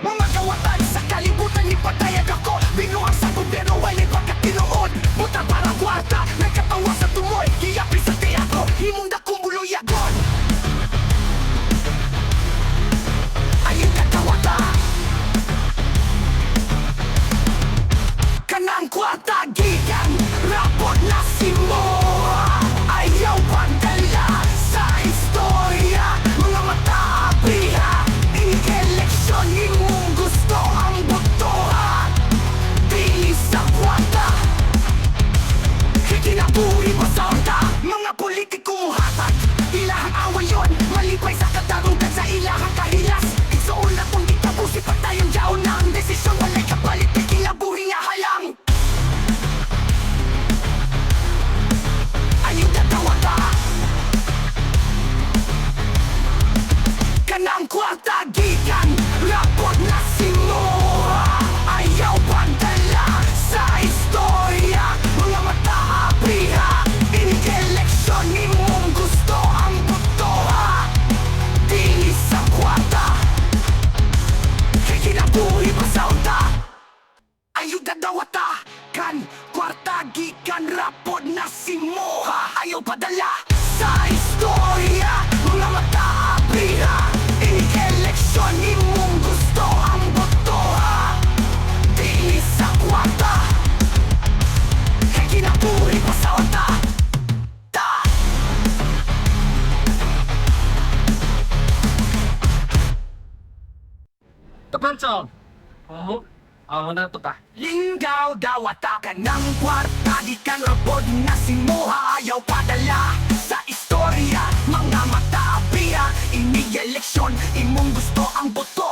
Mga kawatan sa kalibutan ni patayag ako. Binuang sa gobyerno ay pagkatinuod. Buta para kwarta, nagkatawa sa tumoy. Hiyapin sa teatro, himong dakong buluyagon. Ayun katawata kanang kwarta gikan rapot na simo. Ayaw pagdala sa istorya. Mga mata abriha, eleksyon imong gusto ang botoha. Dili sa kwarta, kinabuhi mo sa unta. Mga politikong hatag, ilahang awayon, malipay sa katarungan sa ilahang kahilas. Igsoon na kung di tapusi pa tayong yaon na ang desisyon. Walay kapalit, kinabuhi nga halang. Ayun tatawata kanang kwarta gikan rapot na simo. Ayaw pagdala sa istorya. Mga mata abriha, eleksyon imong gusto ang botoha. Dili sa kwarta, kinabuhi pa sa unta. Ayuda dawata kan kwarta gikan rapod na simoha. Ayaw padala sa istorya. Mga mata abriha, eleksyon imong gusto ang botoha. Dili sa kwarta, kinabuhi pa sa unta. Tapansong! Ako na ito ta. Linggaw dawata ka ng kwarta, di kang rabod na simuha. Ayaw padala sa istorya. Mga mata abriha, ini eleksyon imong gusto ang boto.